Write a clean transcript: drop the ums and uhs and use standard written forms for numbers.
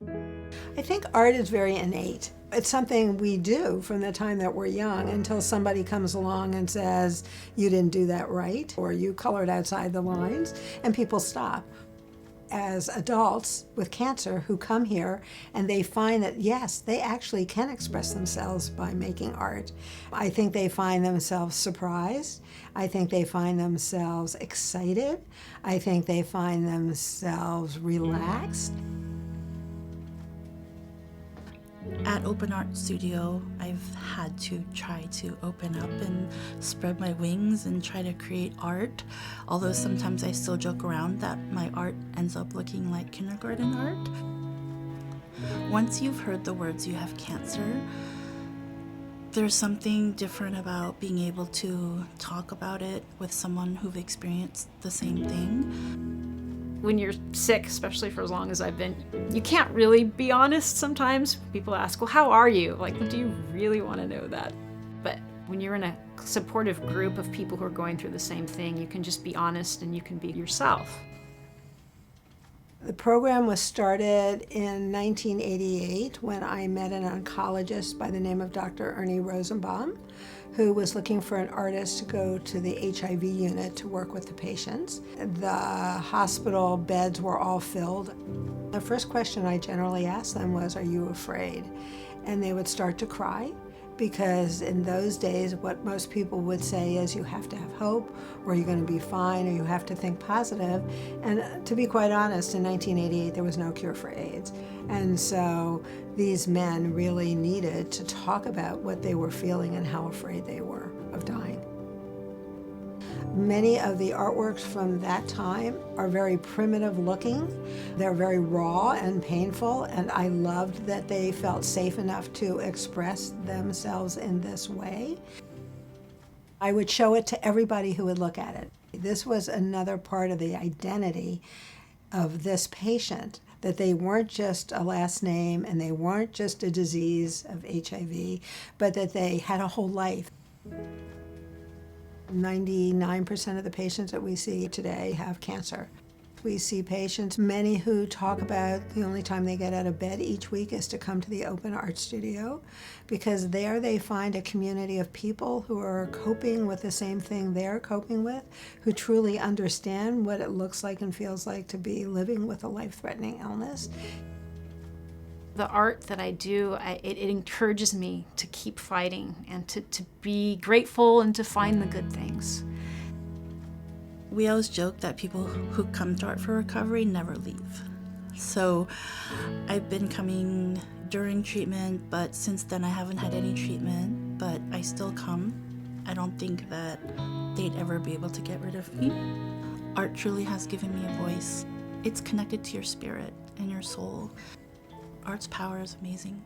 I think art is very innate. It's something we do from the time that we're young until somebody comes along and says, you didn't do that right, or you colored outside the lines, and people stop. As adults with cancer who come here and they find that, yes, they actually can express themselves by making art. I think they find themselves surprised. I think they find themselves excited. I think they find themselves relaxed. At Open Art Studio, I've had to try to open up and spread my wings and try to create art, although sometimes I still joke around that my art ends up looking like kindergarten art. Once you've heard the words "you have cancer," there's something different about being able to talk about it with someone who've experienced the same thing. When you're sick, especially for as long as I've been, you can't really be honest sometimes. People ask, well, how are you? Like, well, do you really want to know that? But when you're in a supportive group of people who are going through the same thing, you can just be honest and you can be yourself. The program was started in 1988 when I met an oncologist by the name of Dr. Ernie Rosenbaum, who was looking for an artist to go to the HIV unit to work with the patients. The hospital beds were all filled. The first question I generally asked them was, "Are you afraid?" And they would start to cry, because in those days what most people would say is you have to have hope, or you're going to be fine, or you have to think positive. And to be quite honest, in 1988 there was no cure for AIDS. And so these men really needed to talk about what they were feeling and how afraid they were of dying. Many of the artworks from that time are very primitive looking. They're very raw and painful, and I loved that they felt safe enough to express themselves in this way. I would show it to everybody who would look at it. This was another part of the identity of this patient, that they weren't just a last name and they weren't just a disease of HIV, but that they had a whole life. 99% of the patients that we see today have cancer. We see patients, many who talk about the only time they get out of bed each week is to come to the Open Art Studio, because there they find a community of people who are coping with the same thing they're coping with, who truly understand what it looks like and feels like to be living with a life-threatening illness. The art that I do, it encourages me to keep fighting and to be grateful and to find the good things. We always joke that people who come to Art for Recovery never leave. So I've been coming during treatment, but since then I haven't had any treatment, but I still come. I don't think that they'd ever be able to get rid of me. Art truly has given me a voice. It's connected to your spirit and your soul. Art's power is amazing.